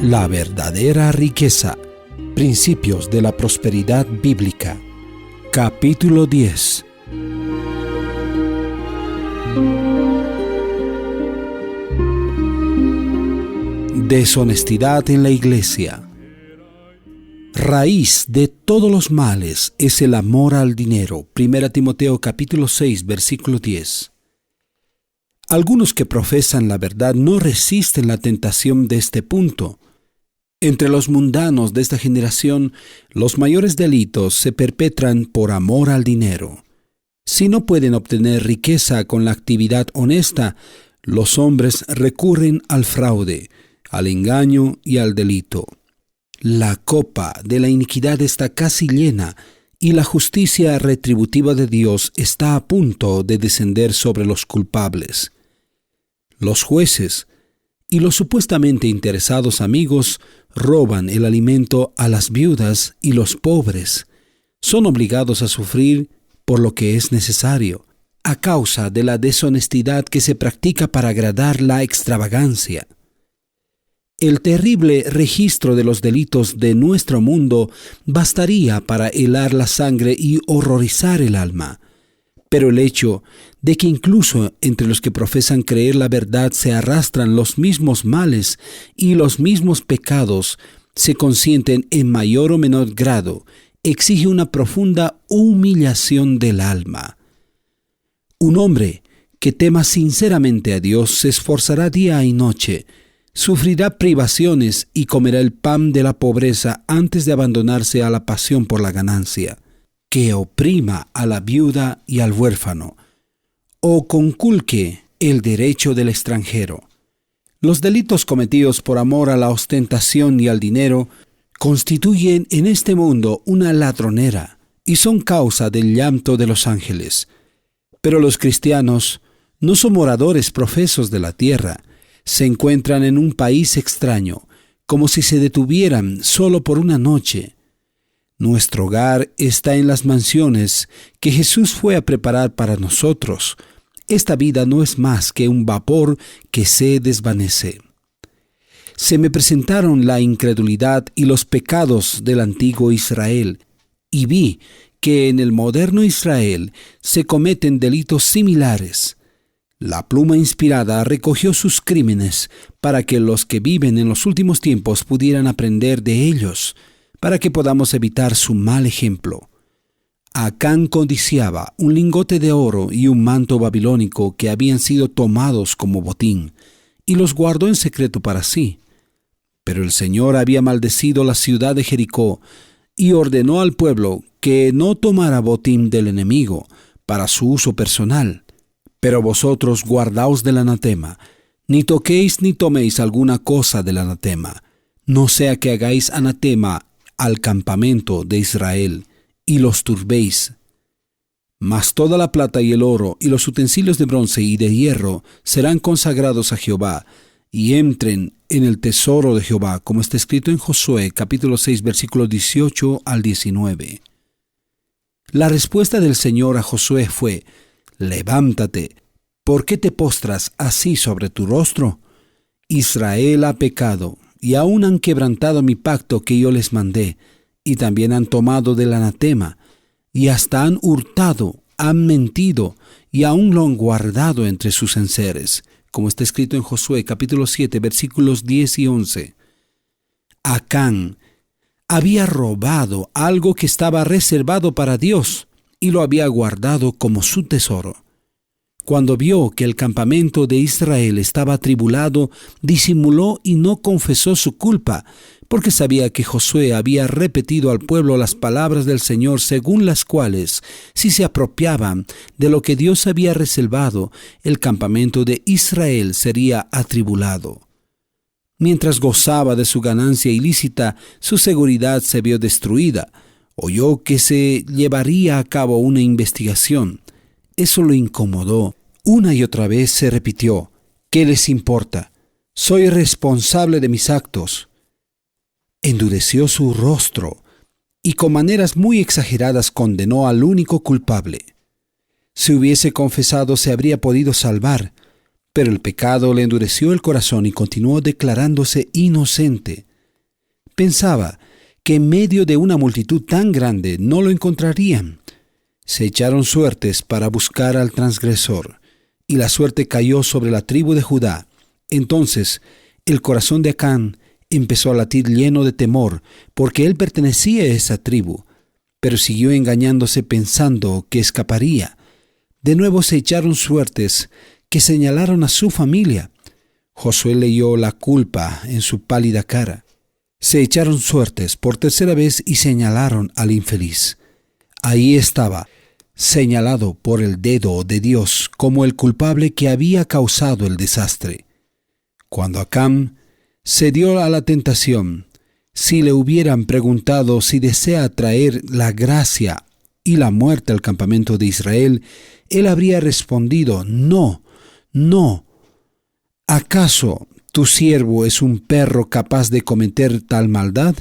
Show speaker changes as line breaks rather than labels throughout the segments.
La verdadera riqueza. Principios de la prosperidad bíblica. Capítulo 10. Deshonestidad en la iglesia. Raíz de todos los males es el amor al dinero. 1 Timoteo capítulo 6, versículo 10. Algunos que profesan la verdad no resisten la tentación de este punto. Entre los mundanos de esta generación, los mayores delitos se perpetran por amor al dinero. Si no pueden obtener riqueza con la actividad honesta, los hombres recurren al fraude, al engaño y al delito. La copa de la iniquidad está casi llena y la justicia retributiva de Dios está a punto de descender sobre los culpables. Los jueces y los supuestamente interesados amigos roban el alimento a las viudas y los pobres. Son obligados a sufrir por lo que es necesario, a causa de la deshonestidad que se practica para agradar la extravagancia. El terrible registro de los delitos de nuestro mundo bastaría para helar la sangre y horrorizar el alma. Pero el hecho de que incluso entre los que profesan creer la verdad se arrastran los mismos males y los mismos pecados se consienten en mayor o menor grado, exige una profunda humillación del alma. Un hombre que tema sinceramente a Dios se esforzará día y noche, sufrirá privaciones y comerá el pan de la pobreza antes de abandonarse a la pasión por la ganancia, que oprima a la viuda y al huérfano, o conculque el derecho del extranjero. Los delitos cometidos por amor a la ostentación y al dinero constituyen en este mundo una ladronera y son causa del llanto de los ángeles. Pero los cristianos no son moradores profesos de la tierra, se encuentran en un país extraño, como si se detuvieran solo por una noche. Nuestro hogar está en las mansiones que Jesús fue a preparar para nosotros. Esta vida no es más que un vapor que se desvanece. Se me presentaron la incredulidad y los pecados del antiguo Israel, y vi que en el moderno Israel se cometen delitos similares. La pluma inspirada recogió sus crímenes para que los que viven en los últimos tiempos pudieran aprender de ellos, para que podamos evitar su mal ejemplo. Acán codiciaba un lingote de oro y un manto babilónico que habían sido tomados como botín, y los guardó en secreto para sí. Pero el Señor había maldecido la ciudad de Jericó y ordenó al pueblo que no tomara botín del enemigo para su uso personal. Pero vosotros guardaos del anatema, ni toquéis ni toméis alguna cosa del anatema, no sea que hagáis anatema al campamento de Israel, y los turbéis. Mas toda la plata y el oro, y los utensilios de bronce y de hierro, serán consagrados a Jehová, y entren en el tesoro de Jehová, como está escrito en Josué, capítulo 6, versículos 18 al 19. La respuesta del Señor a Josué fue: «Levántate, ¿por qué te postras así sobre tu rostro? Israel ha pecado, y aún han quebrantado mi pacto que yo les mandé, y también han tomado del anatema, y hasta han hurtado, han mentido, y aún lo han guardado entre sus enseres», como está escrito en Josué capítulo 7, versículos 10 y 11. Acán había robado algo que estaba reservado para Dios, y lo había guardado como su tesoro. Cuando vio que el campamento de Israel estaba atribulado, disimuló y no confesó su culpa, porque sabía que Josué había repetido al pueblo las palabras del Señor, según las cuales, si se apropiaban de lo que Dios había reservado, el campamento de Israel sería atribulado. Mientras gozaba de su ganancia ilícita, su seguridad se vio destruida. Oyó que se llevaría a cabo una investigación. Eso lo incomodó. Una y otra vez se repitió: «¿Qué les importa? Soy responsable de mis actos». Endureció su rostro y con maneras muy exageradas condenó al único culpable. Si hubiese confesado, se habría podido salvar, pero el pecado le endureció el corazón y continuó declarándose inocente. Pensaba que en medio de una multitud tan grande no lo encontrarían. Se echaron suertes para buscar al transgresor, y la suerte cayó sobre la tribu de Judá. Entonces el corazón de Acán empezó a latir lleno de temor, porque él pertenecía a esa tribu, pero siguió engañándose pensando que escaparía. De nuevo se echaron suertes que señalaron a su familia. Josué leyó la culpa en su pálida cara. Se echaron suertes por tercera vez y señalaron al infeliz. Ahí estaba, señalado por el dedo de Dios como el culpable que había causado el desastre. Cuando Acán se dio a la tentación, si le hubieran preguntado si desea traer la gracia y la muerte al campamento de Israel, él habría respondido: no, no. ¿Acaso tu siervo es un perro capaz de cometer tal maldad?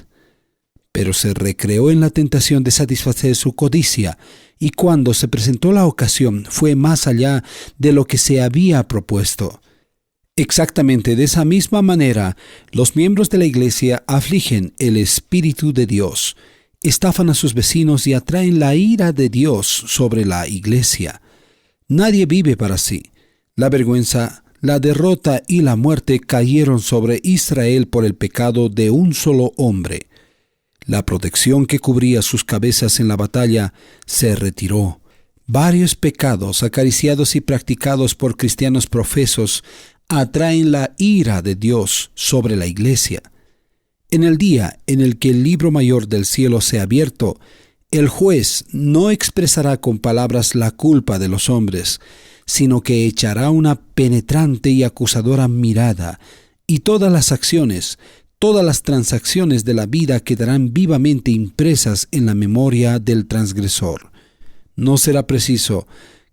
Pero se recreó en la tentación de satisfacer su codicia, y cuando se presentó la ocasión fue más allá de lo que se había propuesto. Exactamente de esa misma manera, los miembros de la iglesia afligen el Espíritu de Dios, estafan a sus vecinos y atraen la ira de Dios sobre la iglesia. Nadie vive para sí. La vergüenza, la derrota y la muerte cayeron sobre Israel por el pecado de un solo hombre. La protección que cubría sus cabezas en la batalla se retiró. Varios pecados acariciados y practicados por cristianos profesos atraen la ira de Dios sobre la iglesia. En el día en el que el libro mayor del cielo sea abierto, el juez no expresará con palabras la culpa de los hombres, sino que echará una penetrante y acusadora mirada, y todas las acciones, todas las transacciones de la vida quedarán vivamente impresas en la memoria del transgresor. No será preciso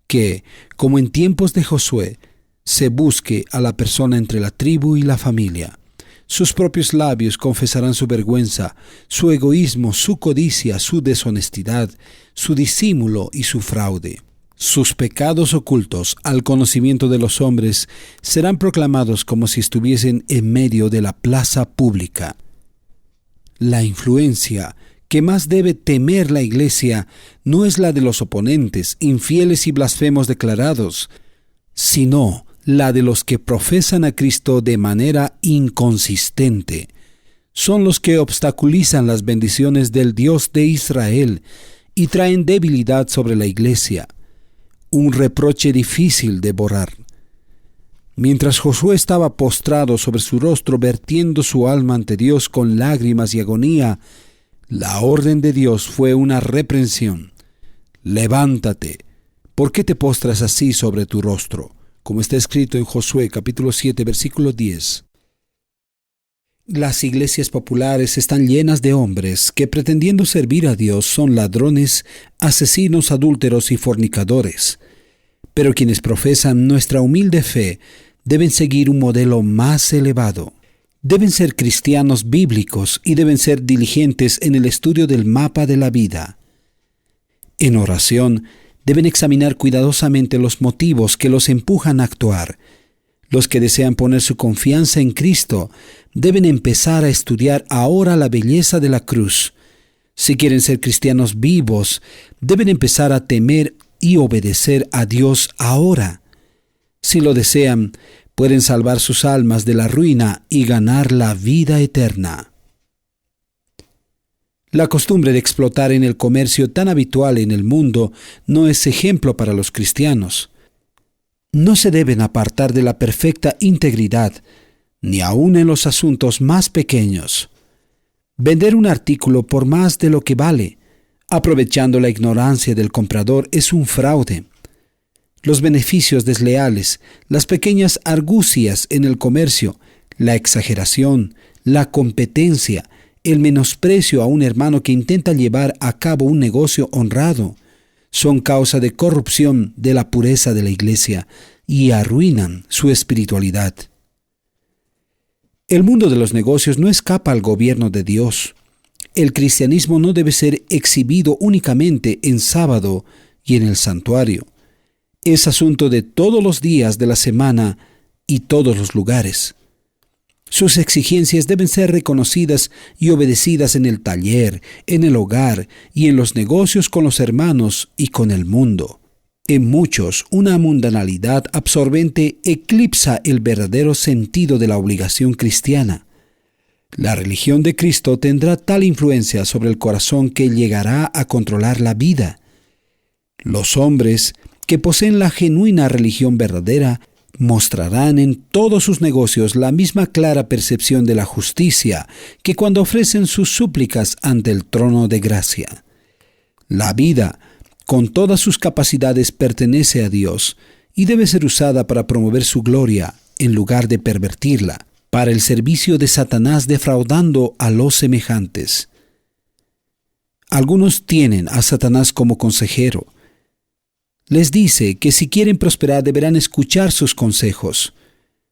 que, como en tiempos de Josué, se busque a la persona entre la tribu y la familia. Sus propios labios confesarán su vergüenza, su egoísmo, su codicia, su deshonestidad, su disimulo y su fraude. Sus pecados ocultos al conocimiento de los hombres serán proclamados como si estuviesen en medio de la plaza pública. La influencia que más debe temer la iglesia no es la de los oponentes, infieles y blasfemos declarados, sino la de los que profesan a Cristo de manera inconsistente. Son los que obstaculizan las bendiciones del Dios de Israel y traen debilidad sobre la iglesia, un reproche difícil de borrar. Mientras Josué estaba postrado sobre su rostro, vertiendo su alma ante Dios con lágrimas y agonía, la orden de Dios fue una reprensión. Levántate, ¿por qué te postras así sobre tu rostro? Como está escrito en Josué capítulo 7, versículo 10. Las iglesias populares están llenas de hombres que, pretendiendo servir a Dios, son ladrones, asesinos, adúlteros y fornicadores. Pero quienes profesan nuestra humilde fe deben seguir un modelo más elevado. Deben ser cristianos bíblicos y deben ser diligentes en el estudio del mapa de la vida. En oración, deben examinar cuidadosamente los motivos que los empujan a actuar. Los que desean poner su confianza en Cristo deben empezar a estudiar ahora la belleza de la cruz. Si quieren ser cristianos vivos, deben empezar a temer y obedecer a Dios ahora. Si lo desean, pueden salvar sus almas de la ruina y ganar la vida eterna. La costumbre de explotar en el comercio tan habitual en el mundo no es ejemplo para los cristianos. No se deben apartar de la perfecta integridad, ni aun en los asuntos más pequeños. Vender un artículo por más de lo que vale, aprovechando la ignorancia del comprador, es un fraude. Los beneficios desleales, las pequeñas argucias en el comercio, la exageración, la competencia, el menosprecio a un hermano que intenta llevar a cabo un negocio honrado, son causa de corrupción de la pureza de la iglesia y arruinan su espiritualidad. El mundo de los negocios no escapa al gobierno de Dios. El cristianismo no debe ser exhibido únicamente en sábado y en el santuario. Es asunto de todos los días de la semana y todos los lugares. Sus exigencias deben ser reconocidas y obedecidas en el taller, en el hogar y en los negocios con los hermanos y con el mundo. En muchos, una mundanalidad absorbente eclipsa el verdadero sentido de la obligación cristiana. La religión de Cristo tendrá tal influencia sobre el corazón que llegará a controlar la vida. Los hombres que poseen la genuina religión verdadera mostrarán en todos sus negocios la misma clara percepción de la justicia que cuando ofrecen sus súplicas ante el trono de gracia. La vida, con todas sus capacidades, pertenece a Dios y debe ser usada para promover su gloria en lugar de pervertirla, para el servicio de Satanás defraudando a los semejantes. Algunos tienen a Satanás como consejero. Les dice que si quieren prosperar deberán escuchar sus consejos.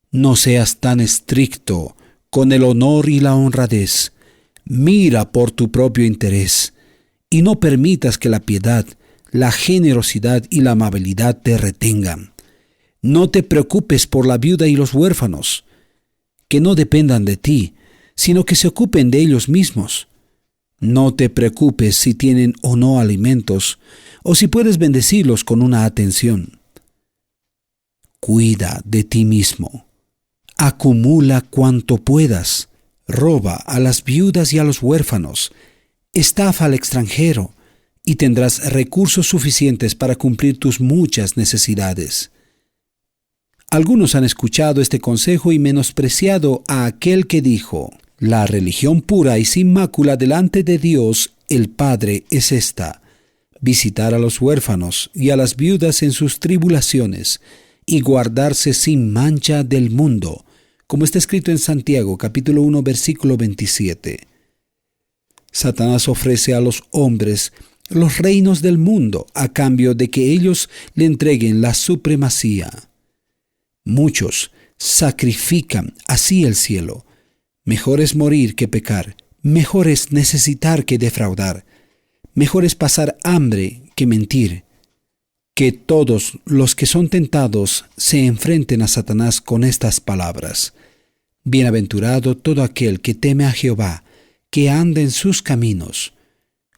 No seas tan estricto con el honor y la honradez. Mira por tu propio interés y no permitas que la piedad, la generosidad y la amabilidad te retengan. No te preocupes por la viuda y los huérfanos, que no dependan de ti, sino que se ocupen de ellos mismos. No te preocupes si tienen o no alimentos, o si puedes bendecirlos con una atención. Cuida de ti mismo. Acumula cuanto puedas. Roba a las viudas y a los huérfanos. Estafa al extranjero, y tendrás recursos suficientes para cumplir tus muchas necesidades. Algunos han escuchado este consejo y menospreciado a aquel que dijo: la religión pura y sin mácula delante de Dios el Padre es esta: visitar a los huérfanos y a las viudas en sus tribulaciones, y guardarse sin mancha del mundo, como está escrito en Santiago capítulo 1 versículo 27. Satanás ofrece a los hombres los reinos del mundo a cambio de que ellos le entreguen la supremacía. Muchos sacrifican así el cielo. Mejor es morir que pecar, mejor es necesitar que defraudar, mejor es pasar hambre que mentir. Que todos los que son tentados se enfrenten a Satanás con estas palabras: bienaventurado todo aquel que teme a Jehová, que anda en sus caminos.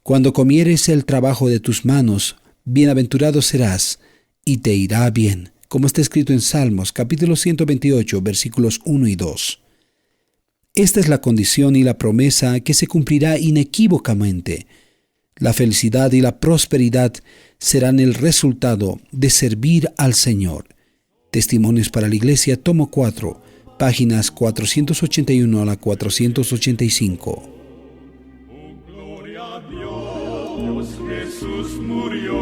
Cuando comieres el trabajo de tus manos, bienaventurado serás, y te irá bien, como está escrito en Salmos capítulo 128, versículos 1 y 2. Esta es la condición y la promesa que se cumplirá inequívocamente. La felicidad y la prosperidad serán el resultado de servir al Señor. Testimonios para la Iglesia, tomo 4, páginas 481 a la 485.
Gloria a Dios, Jesús murió